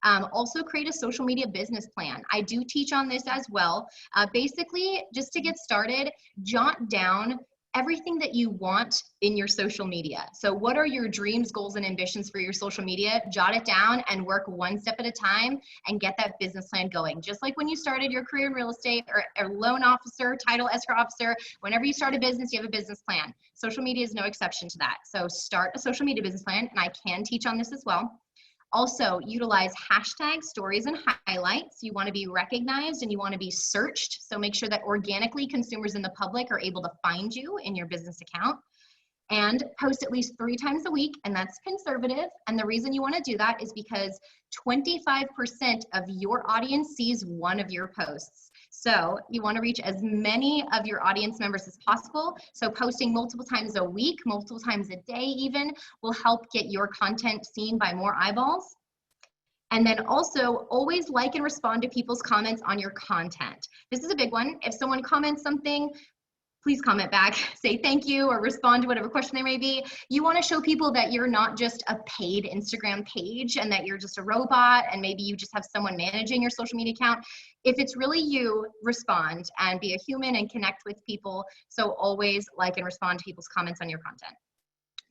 Also create a social media business plan. I do teach on this as well. Basically, just to get started, jot down everything that you want in your social media. So what are your dreams, goals, and ambitions for your social media? Jot it down and work one step at a time and get that business plan going. Just like when you started your career in real estate or a loan officer, title escrow officer, whenever you start a business, you have a business plan. Social media is no exception to that. So start a social media business plan, and I can teach on this as well. Also, utilize hashtags, stories, and highlights. You want to be recognized and you want to be searched. So make sure that organically consumers in the public are able to find you in your business account. And post at least 3 times a week, and that's conservative. And the reason you want to do that is because 25% of your audience sees one of your posts. So you want to reach as many of your audience members as possible. So posting multiple times a week, multiple times a day even, will help get your content seen by more eyeballs. And then also always like and respond to people's comments on your content. This is a big one. If someone comments something, please comment back, say thank you, or respond to whatever question there may be. You want to show people that you're not just a paid Instagram page and that you're just a robot and maybe you just have someone managing your social media account. If it's really you, respond and be a human and connect with people. So always like and respond to people's comments on your content.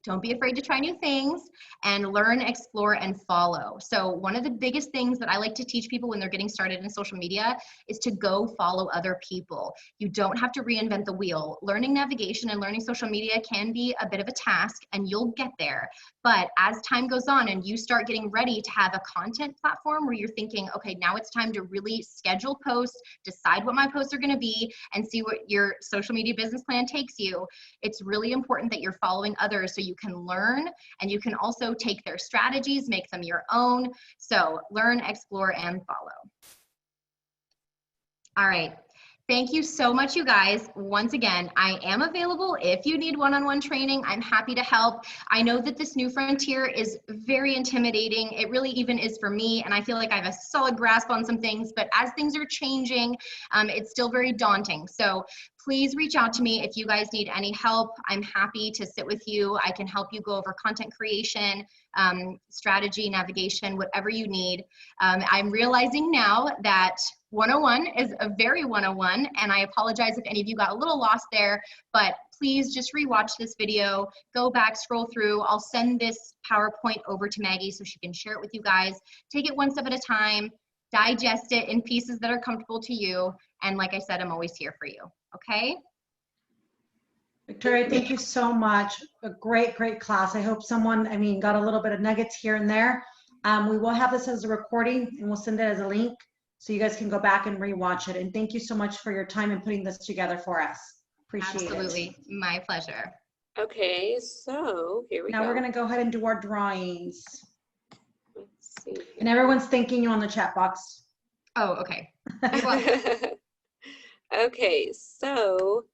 Don't be afraid to try new things and learn, explore, and follow. So one of the biggest things that I like to teach people when they're getting started in social media is to go follow other people. You don't have to reinvent the wheel. Learning navigation and learning social media can be a bit of a task, and you'll get there. But as time goes on and you start getting ready to have a content platform where you're thinking, okay, now it's time to really schedule posts, decide what my posts are going to be, and see what your social media business plan takes you, it's really important that you're following others so you can learn, and you can also take their strategies, make them your own. So learn, explore, and follow. All right. Thank you so much, you guys. Once again, I am available if you need one-on-one training. I'm happy to help. I know that this new frontier is very intimidating. It really even is for me, and I feel like I have a solid grasp on some things, but as things are changing, it's still very daunting. So please reach out to me if you guys need any help. I'm happy to sit with you. I can help you go over content creation, strategy, navigation, whatever you need. I'm realizing now that 101 is a very 101, and I apologize if any of you got a little lost there, but please just rewatch this video, go back, scroll through. I'll send this PowerPoint over to Maggie so she can share it with you guys. Take it one step at a time, digest it in pieces that are comfortable to you, and like I said, I'm always here for you, okay? Victoria, thank you so much. A great, great class. I hope someone, got a little bit of nuggets here and there. We will have this as a recording and we'll send it as a link so you guys can go back and rewatch it. And thank you so much for your time and putting this together for us. Appreciate it. Absolutely, my pleasure. Okay, so here we go. Now we're gonna go ahead and do our drawings. Let's see. And everyone's thanking you on the chat box. Oh, okay. Okay, so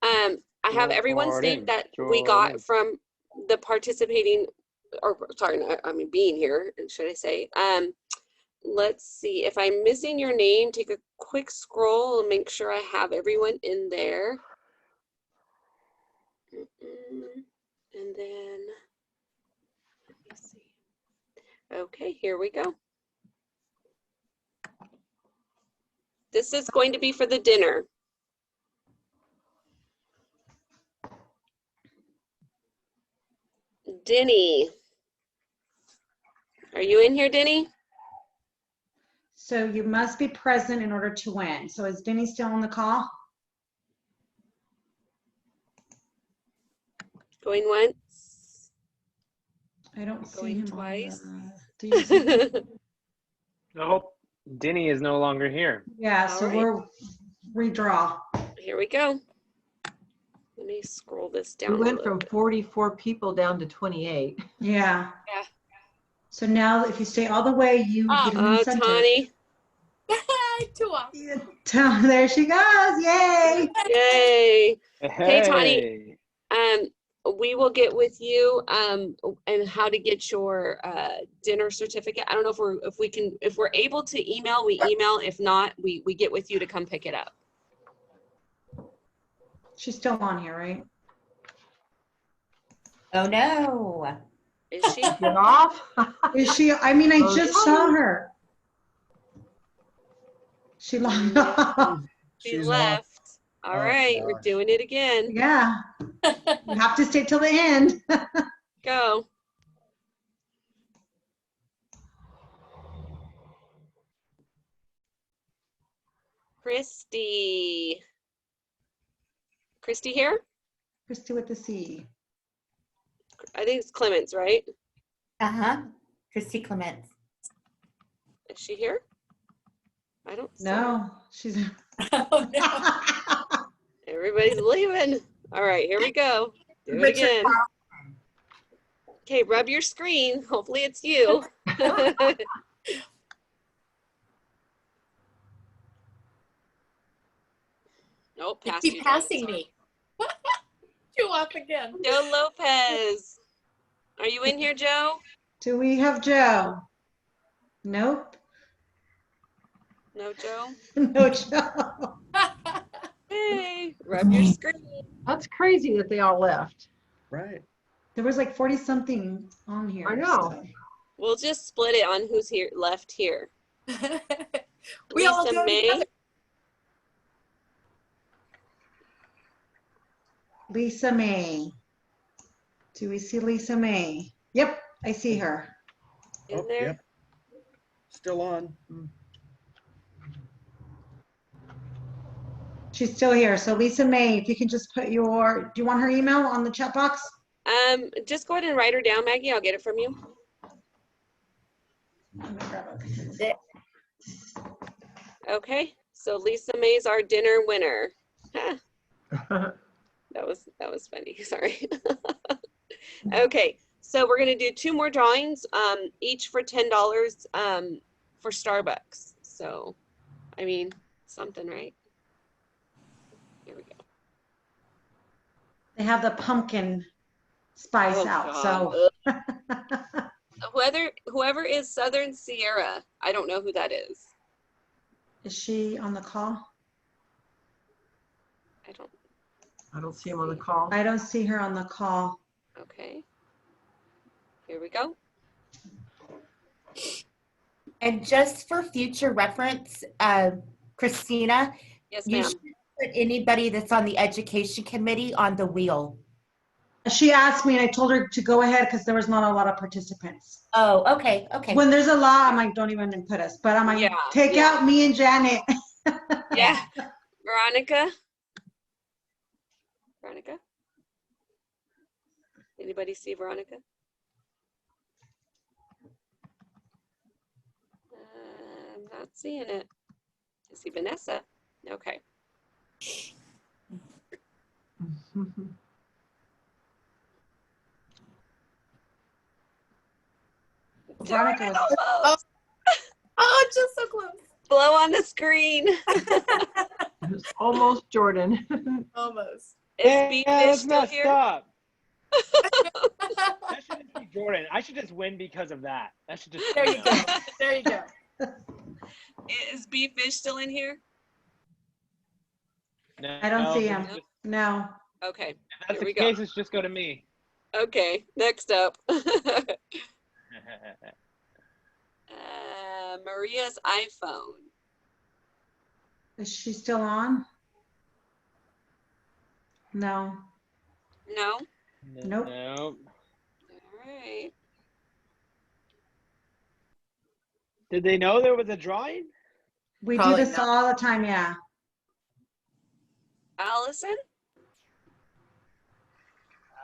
I have everyone's name that we got from the participating, or sorry, being here, should I say. Let's see, if I'm missing your name, take a quick scroll and make sure I have everyone in there. And then, let me see. Okay, here we go. This is going to be for the dinner. Denny. Are you in here, Denny? So you must be present in order to win. So is Denny still on the call? Going once. I don't see Going him. twice. Do you see him? Nope. Denny is no longer here. Yeah, All so right. we'll redraw. Here we go. Let me scroll this down. We a went little from bit. 44 people down to 28. Yeah. Yeah. So now if you stay all the way, you get an incentive. Tani. Too often. There she goes. Yay. Yay. Hey, Tani. Hey. We will get with you and how to get your dinner certificate. I don't know if we're able to email, we email. If not, we get with you to come pick it up. She's still on here, right? Oh, no. Is she? Get off. Is she? I just saw her. She logged off. She She's left. off. All Oh, right, we're gosh. doing it again. Yeah. You have to stay till the end. Go. Christy. Christy here? Christy with the C. I think it's Clements, right? Uh-huh. Christy Clements. Is she here? I don't see her. No, she's. Oh, no. Everybody's leaving. All right, here we go. Do it Richard again. Okay, rub your screen. Hopefully it's you. Nope, You passed keep you. passing me. Too off again. Joe Lopez. Are you in here, Joe? Do we have Joe? Nope. No, Joe? No Joe. Hey, rub your screen. That's crazy that they all left. Right. There was like 40 something on here. I know. so. We'll just split it on who's here left here. We all Lisa go May. together. Lisa May. Do we see Lisa May? Yep, I see her. In Oh, there. yep. Still on. She's still here. So Lisa May, if you can just put do you want her email on the chat box? Just go ahead and write her down, Maggie. I'll get it from you. Let me grab it. Okay. So Lisa May's our dinner winner. Huh. That was funny. Sorry. Okay. So we're gonna do 2 more drawings, each for $10 for Starbucks. So, I mean, something, right? Here we go. They have the pumpkin spice Oh, out, God. so. Whoever is Southern Sierra, I don't know who that is. Is she on the call? I don't see him on the call. I don't see her on the call. Okay. Here we go. And just for future reference, Christina, Yes, you ma'am. should put anybody that's on the education committee on the wheel. She asked me and I told her to go ahead because there was not a lot of participants. Oh, okay, okay. When there's a lot, I'm like, don't even put us. But I'm like, Yeah, take yeah. out me and Janet. Yeah. Veronica? Veronica? Anybody see Veronica? I'm not seeing it. I see Vanessa. Okay. Veronica Darn, was almost. Oh, just so close. Blow on the screen. It was almost Jordan. Almost. Is Beef Fish let's still not here? stop. That should just be Jordan. I should just win because of that. That should just. There you go. There you go. Is Beef Fish still in here? No, I don't see him. just- No. Okay. If that's Here the we go. case, it's just go to me. Okay. Next up. Maria's iPhone. Is she still on? No. No? Nope. Nope. All right. Did they know there was a drawing? We Probably do this not. all the time, yeah. Allison?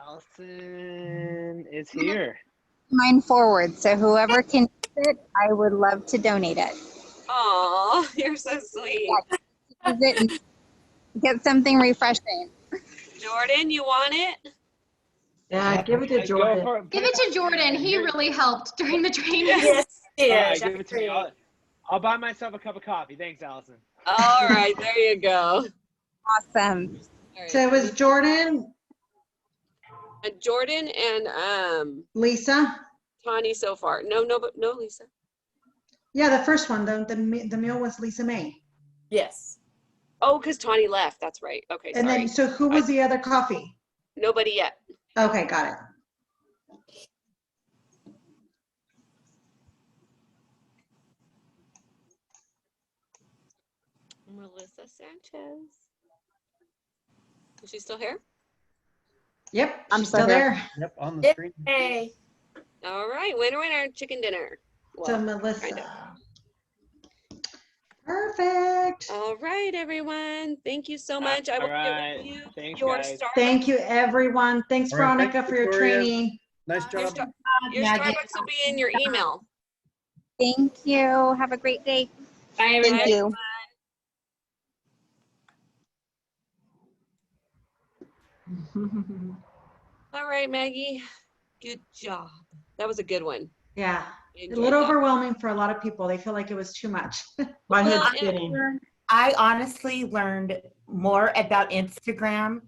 Allison is here. Mine forward, so whoever can use it, I would love to donate it. Aw, you're so sweet. Use it and get something refreshing. Jordan, you want it? Yeah, give it to Go Jordan. for it. Give it to Jordan. He really helped during the training. Yes, All yes. right, give it to me. I'll buy myself a cup of coffee. Thanks, Allison. All right, there you go. Awesome. All right. So it was Jordan, Jordan and Lisa. Tawny so far. No, Lisa. Yeah, the first one, the meal was Lisa May. Yes. Oh, because Tawny left. That's right. Okay, And sorry. then, so who was the other coffee? Nobody yet. Okay, got it. Melissa Sanchez. Is she still here? Yep, I'm she's still still here. there. Yep, on the screen. Hey. All right, winner, chicken dinner. So Well, Melissa. kind of. Perfect. All right, everyone. Thank you so much. I will All right. give you Thanks, your guys. Starbucks. Thank you, everyone. Thanks, All right, Veronica, thanks, for your Victoria. training. Nice Your, job. star- your Maggie. Starbucks will be in your email. Thank you. Have a great day. Bye, Thank Bye. you. All right, Maggie. Good job. That was a good one. Yeah, a Enjoyed little that. overwhelming for a lot of people. They feel like it was too much. My Well, head's and- spinning. I honestly learned more about Instagram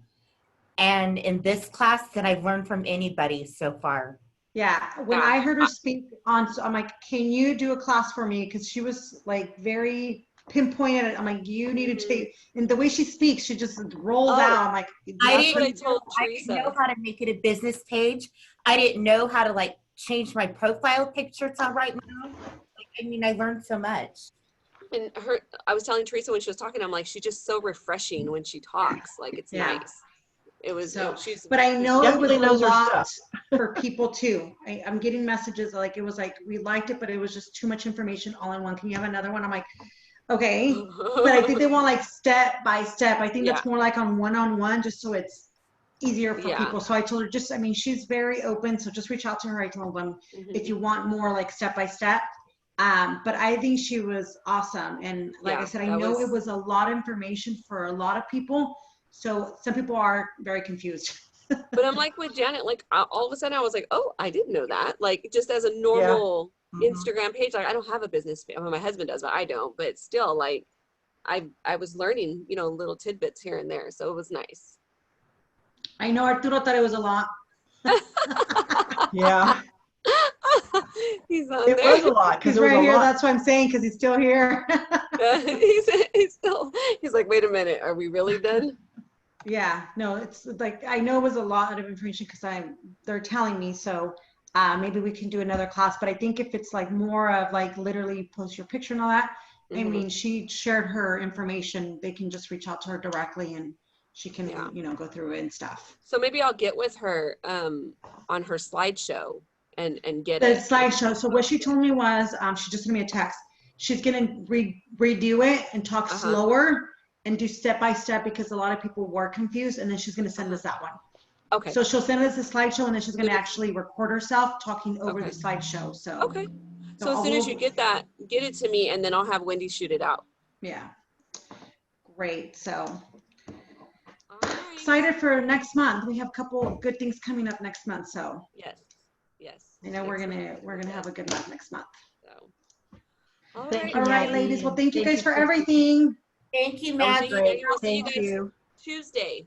and in this class than I've learned from anybody so far. Yeah, when Yeah. I heard her speak on, so I'm like, can you do a class for me? Because she was like very pinpointed. I'm like, you need to take, and the way she speaks, she just rolls Oh, out. I'm like, I That's what I didn't, told I didn't know Teresa. how to make it a business page. I didn't know how to like change my profile picture to right now. Like, I mean, I learned so much. And I was telling Teresa when she was talking, I'm like, she's just so refreshing when she talks. Like, it's Yeah. nice. It was, So, she's, but I know it was Definitely a knows her lot stuff. for people too. I'm getting messages like, it was like, we liked it, but it was just too much information all in one. Can you have another one? I'm like, okay. But I think they want like step by step. I think that's more like on one-on-one, just so it's easier for Yeah. people. So I told her I mean, she's very open. So just reach out to her. I told them if you want more like step by step. But I think she was awesome. And like I Yeah, said, I that know was- it was a lot of information for a lot of people. So some people are very confused. But I'm like with Janet, like all of a sudden I was like, oh, I didn't know that. Like just as a normal Mhm. Instagram page, like I don't have a business page. I mean, my husband does, but I don't. But still, like I was learning, you know, little tidbits here and there. So it was nice. I know Arturo thought it was a lot. Yeah, He's on it there. was a lot because He's it was right a here. lot. That's what I'm saying, because he's still here. He's still, he's like, wait a minute, are we really done? Yeah, no, it's like, I know it was a lot of information because they're telling me, so maybe we can do another class, but I think if it's like more of like literally post your picture and all that, I Mhm. mean, she shared her information, they can just reach out to her directly and she can, Yeah. you know, go through it and stuff. So maybe I'll get with her on her slideshow and get The it. slideshow, so what she told me was, she just sent me a text, she's gonna redo it and talk Uh-huh. slower and do step by step because a lot of people were confused, and then she's gonna send us that one. Okay. So she'll send us a slideshow and then she's gonna actually record herself talking over Okay. the slideshow, so. Okay. So as soon as you get that, get it to me, and then I'll have Wendy shoot it out. Yeah. Great, so All right. excited for next month. We have a couple of good things coming up next month, so Yes. Yes. I know we're gonna have a good month next month. So. All Thank right. you, All right, Maggie. ladies, well, thank you guys for Christy. everything. Thank you, I'll see you, Maggie. we'll see you Thank guys you. Tuesday.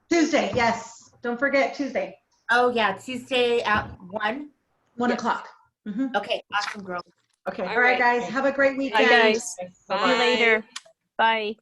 Tuesday, yes, don't forget Tuesday, Oh, yeah, Tuesday at 1. 1 Yes. o'clock. Mhm. Okay, awesome, girl. Okay. All right, guys, have a great weekend. Hi, guys. Bye-bye. See you later. Bye.